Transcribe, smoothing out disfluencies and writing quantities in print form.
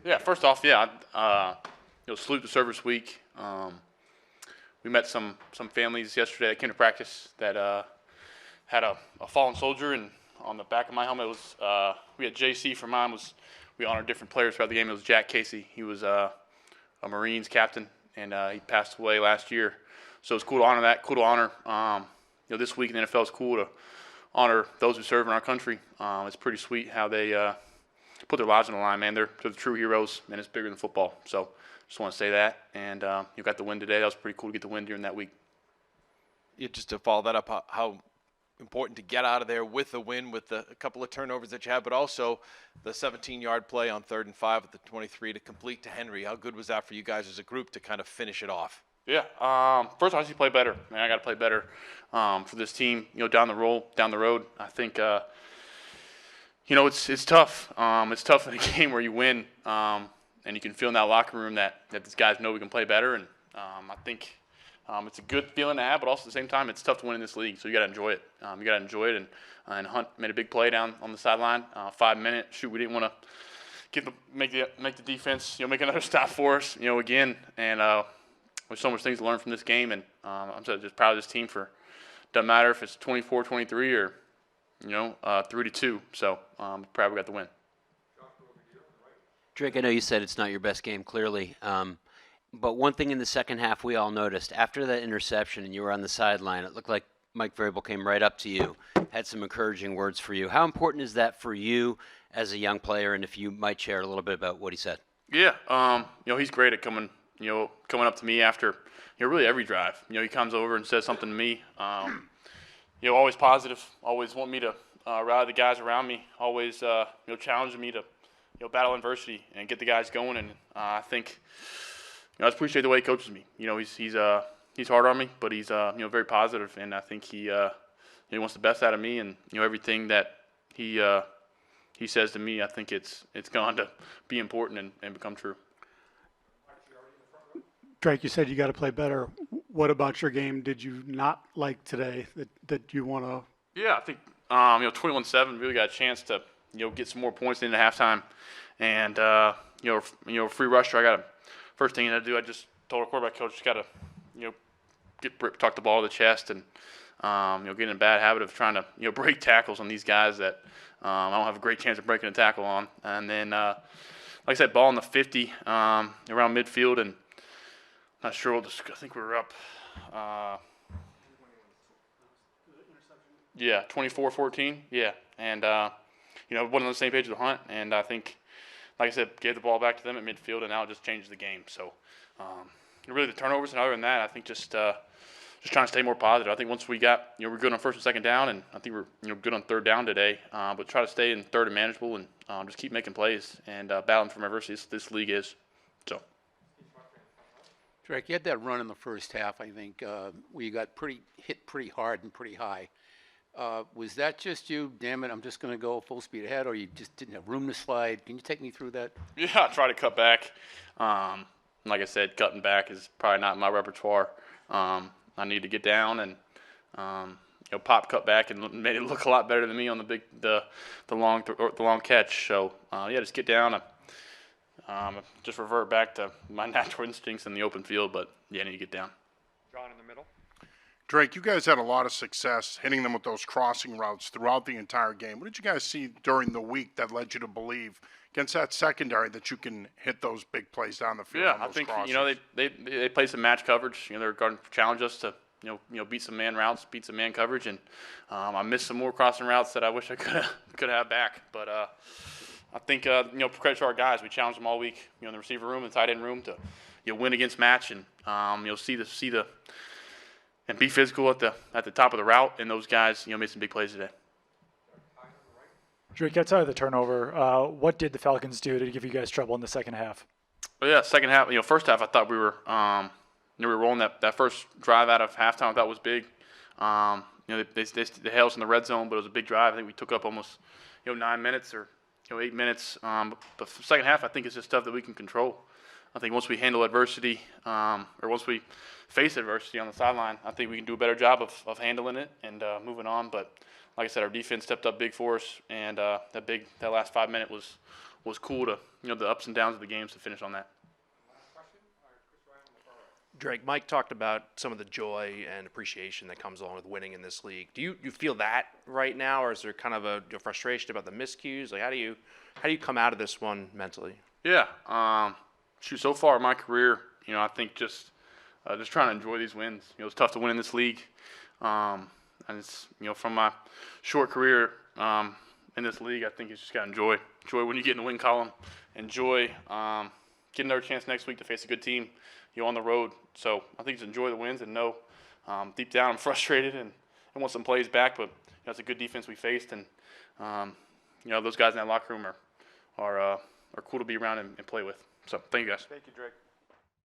Yeah, first off, yeah, salute the Service Week. We met some families yesterday that came to practice that had a fallen soldier, and on the back of my helmet was we had JC for mine. We honored different players throughout the game. It was Jack Casey. He was a Marines captain, and he passed away last year. So it's cool to honor that. Cool to honor this week in the NFL. It's cool to honor those who serve in our country. It's pretty sweet how they put their lives on the line, man. They're the true heroes, and it's bigger than football. So just want to say that. And you got the win today. That was pretty cool to get the win during that week. Yeah, just to follow that up, how important to get out of there with the win, with a couple of turnovers that you had, but also the 17-yard play on 3rd and 5 at the 23 to complete to Henry. How good was that for you guys as a group to kind of finish it off? Yeah. First, I see play better. Man, I got to play better for this team. Down the road. I think it's tough. It's tough in a game where you win, and you can feel in that locker room that these guys know we can play better. And I think it's a good feeling to have, but also at the same time, it's tough to win in this league. So you got to enjoy it. And Hunt made a big play down on the sideline. 5-minute shoot. We didn't want to make the defense make another stop for us. Again. And there's so much things to learn from this game. And I'm just proud of this team for. Doesn't matter if it's 24-23 or 3-2. So proud we got the win. Drake, I know you said it's not your best game, clearly. But one thing in the second half we all noticed, after that interception and you were on the sideline, it looked like Mike Vrabel came right up to you, had some encouraging words for you. How important is that for you as a young player, and if you might share a little bit about what he said? Yeah, he's great at coming up to me after, really every drive. He comes over and says something to me. Always positive, always want me to rally the guys around me, always, challenging me to, battle adversity and get the guys going. And I think, I just appreciate the way he coaches me. He's hard on me, but he's very positive, and I think he wants the best out of me, and everything that he says to me, I think it's going to be important and become true. Drake, you said you got to play better. What about your game did you not like today that you want to? Yeah, I think 21-7 really got a chance to get some more points into halftime, and free rusher. First thing I got to do, I just told our quarterback coach, just got to tuck the ball to the chest, and get in a bad habit of trying to break tackles on these guys that I don't have a great chance of breaking a tackle on. And then, like I said, ball in the 50 around midfield, and not sure I think we were up. 24-14. Yeah, and wasn't on the same page with Hunt, and I think, like I said, gave the ball back to them at midfield, and now it just changed the game. So, really the turnovers, and other than that, I think just trying to stay more positive. I think once we got, we're good on 1st and 2nd down, and I think we're good on 3rd down today. But try to stay in 3rd and manageable, and just keep making plays and battling from adversity. This league is. So. Drake, you had that run in the first half, I think, where you got hit pretty hard and pretty high. Was that just you, damn it, I'm just going to go full speed ahead, or you just didn't have room to slide? Can you take me through that? Yeah, I try to cut back. Like I said, cutting back is probably not in my repertoire. I need to get down and Pop cut back and made it look a lot better than me on the long catch. So just get down. Just revert back to my natural instincts in the open field, but I need to get down. John in the middle. Drake, you guys had a lot of success hitting them with those crossing routes throughout the entire game. What did you guys see during the week that led you to believe against that secondary that you can hit those big plays down the field? Yeah, I think they play some match coverage. They're going to challenge us to beat some man routes, beat some man coverage, and I missed some more crossing routes that I wish I could have back. But I think credit to our guys. We challenged them all week. In the receiver room and tight end room to win against match and see the and be physical at the top of the route. And those guys made some big plays today. Drake, outside of the turnover, what did the Falcons do to give you guys trouble in the second half? Well, yeah, second half. First half I thought we were rolling that first drive out of halftime. I thought was big. They held us in the red zone, but it was a big drive. I think we took up almost 9 minutes or 8 minutes. But the second half, I think it's just stuff that we can control. I think once we handle adversity, or once we face adversity on the sideline, I think we can do a better job of handling it and moving on. But like I said, our defense stepped up big for us, and that last 5 minute was was cool to, the ups and downs of the games to finish on that. Drake, Mike talked about some of the joy and appreciation that comes along with winning in this league. Do you feel that right now, or is there kind of a frustration about the miscues? Like, how do you come out of this one mentally? Yeah. So far in my career, I think just trying to enjoy these wins. It's tough to win in this league. And it's, from my short career in this league, I think it's just got to enjoy when you get in the win column. Enjoy getting another chance next week to face a good team, on the road. So I think just enjoy the wins and know deep down I'm frustrated and want some plays back. But it's a good defense we faced, and those guys in that locker room are cool to be around and play with. So thank you guys. Thank you, Drake.